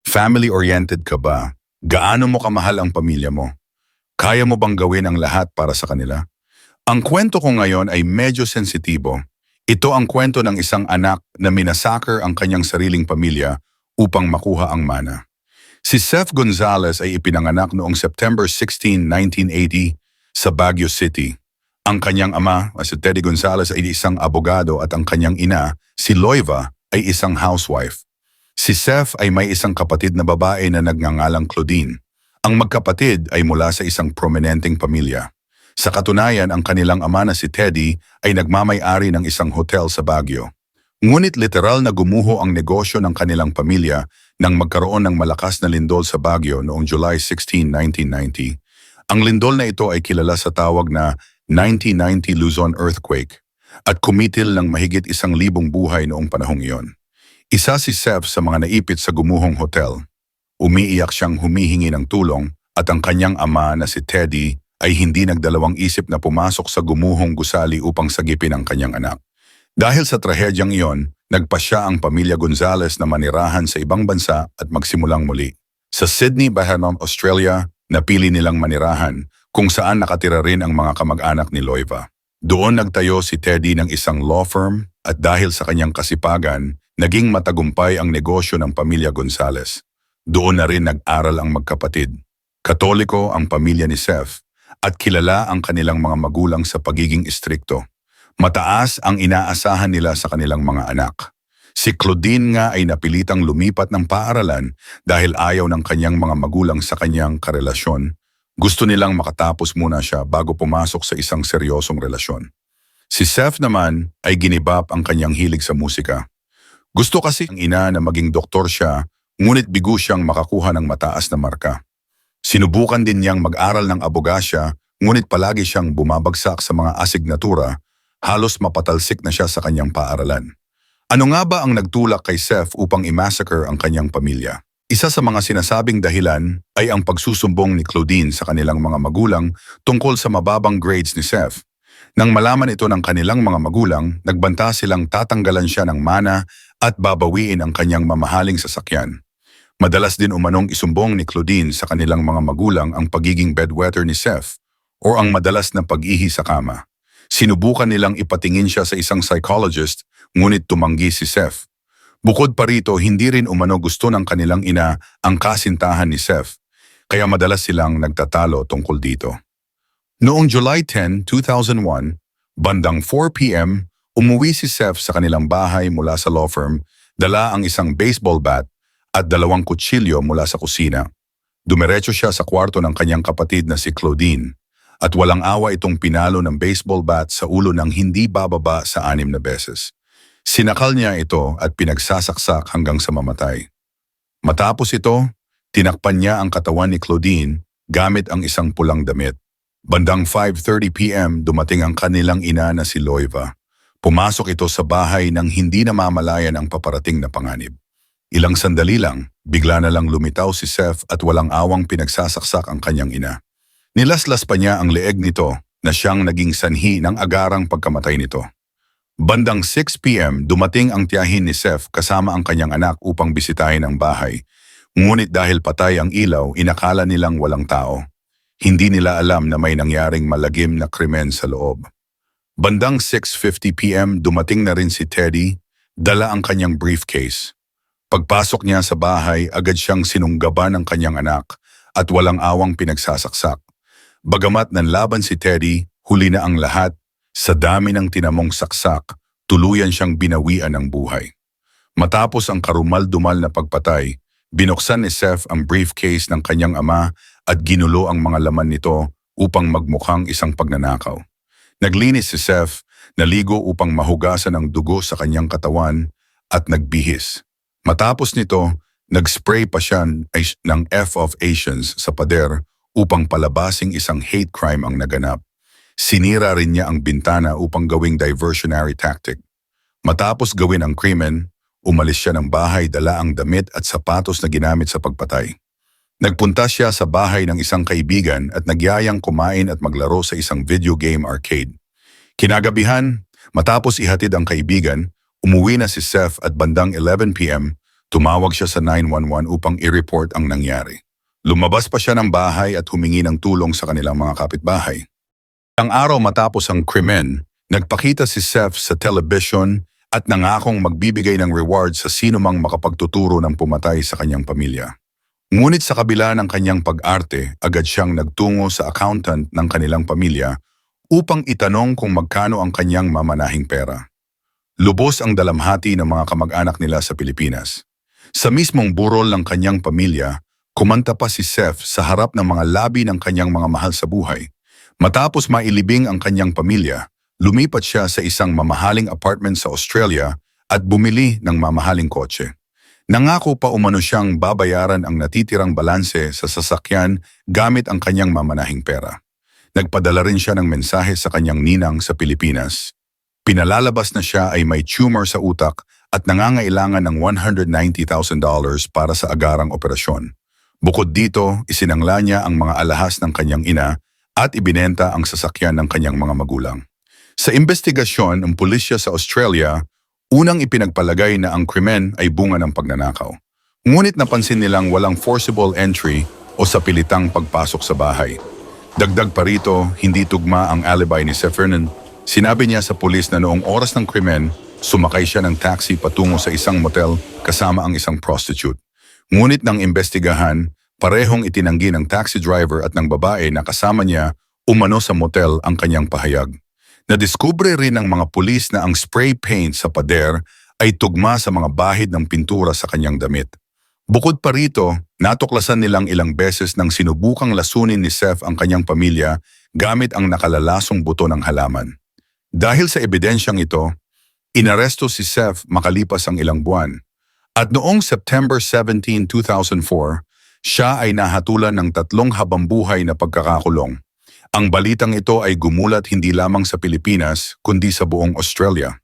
Family-oriented ka ba? Gaano mo kamahal ang pamilya mo? Kaya mo bang gawin ang lahat para sa kanila? Ang kwento ko ngayon ay medyo sensitibo. Ito ang kwento ng isang anak na minasakar ang kanyang sariling pamilya upang makuha ang mana. Si Seth Gonzalez ay ipinanganak noong September 16, 1980 sa Baguio City. Ang kanyang ama, si Teddy Gonzalez, ay isang abogado at ang kanyang ina, si Loiva, ay isang housewife. Si Seth ay may isang kapatid na babae na nagngangalang Claudine. Ang magkapatid ay mula sa isang prominenteng pamilya. Sa katunayan, ang kanilang ama na si Teddy ay nagmamay-ari ng isang hotel sa Baguio. Ngunit literal na gumuho ang negosyo ng kanilang pamilya nang magkaroon ng malakas na lindol sa Baguio noong July 16, 1990. Ang lindol na ito ay kilala sa tawag na 1990 Luzon Earthquake at kumitil ng mahigit 1,000 buhay noong panahong iyon. Isa si Seth sa mga naipit sa gumuhong hotel. Umiiyak siyang humihingi ng tulong at ang kanyang ama na si Teddy ay hindi nagdalawang isip na pumasok sa gumuhong gusali upang sagipin ang kanyang anak. Dahil sa trahedyang iyon, nagpasya ang pamilya Gonzalez na manirahan sa ibang bansa at magsimulang muli. Sa Sydney, Bahanom, Australia, napili nilang manirahan kung saan nakatira rin ang mga kamag-anak ni Loiva. Doon nagtayo si Teddy ng isang law firm at dahil sa kanyang kasipagan, naging matagumpay ang negosyo ng pamilya Gonzalez. Doon na rin nag-aral ang magkapatid. Katoliko ang pamilya ni Seth at kilala ang kanilang mga magulang sa pagiging istrikto. Mataas ang inaasahan nila sa kanilang mga anak. Si Claudine nga ay napilitang lumipat ng paaralan dahil ayaw ng kanyang mga magulang sa kanyang karelasyon. Gusto nilang makatapos muna siya bago pumasok sa isang seryosong relasyon. Si Seth naman ay ginibap ang kanyang hilig sa musika. Gusto kasi ng ina na maging doktor siya, ngunit bigo siyang makakuha ng mataas na marka. Sinubukan din niyang mag-aral ng abogasya, ngunit palagi siyang bumabagsak sa mga asignatura, halos mapatalsik na siya sa kanyang paaralan. Ano nga ba ang nagtulak kay Seth upang i-massacre ang kanyang pamilya? Isa sa mga sinasabing dahilan ay ang pagsusumbong ni Claudine sa kanilang mga magulang tungkol sa mababang grades ni Seth. Nang malaman ito ng kanilang mga magulang, nagbanta silang tatanggalan siya ng mana at babawiin ang kanyang mamahaling sasakyan. Madalas din umanong isumbong ni Claudine sa kanilang mga magulang ang pagiging bedwetter ni Seth o ang madalas na pag-ihi sa kama. Sinubukan nilang ipatingin siya sa isang psychologist, ngunit tumanggi si Seth. Bukod pa rito, hindi rin umano gusto ng kanilang ina ang kasintahan ni Seth, kaya madalas silang nagtatalo tungkol dito. Noong July 10, 2001, bandang 4 p.m., umuwi si Seth sa kanilang bahay mula sa law firm, dala ang isang baseball bat at 2 kutsilyo mula sa kusina. Dumiretso siya sa kwarto ng kanyang kapatid na si Claudine at walang awa itong pinalo ng baseball bat sa ulo ng hindi bababa sa 6 na beses. Sinakal niya ito at pinagsasaksak hanggang sa mamatay. Matapos ito, tinakpan niya ang katawan ni Claudine gamit ang isang pulang damit. Bandang 5:30 p.m. dumating ang kanilang ina na si Loiva. Pumasok ito sa bahay nang hindi namamalayan ang paparating na panganib. Ilang sandali lang, bigla na lang lumitaw si Seth at walang awang pinagsasaksak ang kanyang ina. Nilaslas pa niya ang leeg nito na siyang naging sanhi ng agarang pagkamatay nito. Bandang 6 p.m. dumating ang tiyahin ni Seth kasama ang kanyang anak upang bisitahin ang bahay. Ngunit dahil patay ang ilaw, inakala nilang walang tao. Hindi nila alam na may nangyaring malagim na krimen sa loob. Bandang 6:50 p.m. dumating na rin si Teddy, dala ang kanyang briefcase. Pagpasok niya sa bahay, agad siyang sinunggaban ng kanyang anak at walang awang pinagsasaksak. Bagamat nanlaban si Teddy, huli na ang lahat. Sa dami ng tinamong saksak, tuluyan siyang binawian ng buhay. Matapos ang karumal-dumal na pagpatay, binuksan ni Seth ang briefcase ng kanyang ama at ginulo ang mga laman nito upang magmukhang isang pagnanakaw. Naglinis si Seth, naligo upang mahugasan ang dugo sa kanyang katawan at nagbihis. Matapos nito, nag-spray pa siya ng F of Asians sa pader upang palabasing isang hate crime ang naganap. Sinira rin niya ang bintana upang gawing diversionary tactic. Matapos gawin ang krimen, umalis siya ng bahay, dala ang damit at sapatos na ginamit sa pagpatay. Nagpunta siya sa bahay ng isang kaibigan at nagyayang kumain at maglaro sa isang video game arcade. Kinagabihan, matapos ihatid ang kaibigan, umuwi na si Seth at bandang 11 p.m. Tumawag siya sa 911 upang i-report ang nangyari. Lumabas pa siya ng bahay at humingi ng tulong sa kanilang mga kapitbahay. Ang araw matapos ang krimen, nagpakita si Seth sa television at nangakong magbibigay ng reward sa sino mang makapagtuturo ng pumatay sa kanyang pamilya. Ngunit sa kabila ng kanyang pag-arte, agad siyang nagtungo sa accountant ng kanilang pamilya upang itanong kung magkano ang kanyang mamanahing pera. Lubos ang dalamhati ng mga kamag-anak nila sa Pilipinas. Sa mismong burol ng kanyang pamilya, kumanta pa si Seth sa harap ng mga labi ng kanyang mga mahal sa buhay. Matapos mailibing ang kanyang pamilya, lumipat siya sa isang mamahaling apartment sa Australia at bumili ng mamahaling kotse. Nangako pa umano siyang babayaran ang natitirang balanse sa sasakyan gamit ang kanyang mamanahing pera. Nagpadala rin siya ng mensahe sa kanyang ninang sa Pilipinas. Pinalalabas na siya ay may tumor sa utak at nangangailangan ng $190,000 para sa agarang operasyon. Bukod dito, isinangla niya ang mga alahas ng kanyang ina at ibinenta ang sasakyan ng kanyang mga magulang. Sa investigasyon ng pulisya sa Australia, unang ipinagpalagay na ang krimen ay bunga ng pagnanakaw. Ngunit napansin nilang walang forcible entry o sapilitang pagpasok sa bahay. Dagdag pa rito, hindi tugma ang alibi ni Seth Vernon. Sinabi niya sa pulis na noong oras ng krimen, sumakay siya ng taxi patungo sa isang motel kasama ang isang prostitute. Ngunit nang imbestigahan, parehong itinanggi ng taxi driver at ng babae na kasama niya umano sa motel ang kanyang pahayag. Nadiskubre rin ng mga pulis na ang spray paint sa pader ay tugma sa mga bahid ng pintura sa kanyang damit. Bukod pa rito, natuklasan nilang ilang beses nang sinubukang lasunin ni Seth ang kanyang pamilya gamit ang nakalalasong buto ng halaman. Dahil sa ebidensyang ito, inaresto si Seth makalipas ang ilang buwan. At noong September 17, 2004, siya ay nahatulan ng 3 habambuhay na pagkakakulong. Ang balitang ito ay gumulat hindi lamang sa Pilipinas kundi sa buong Australia.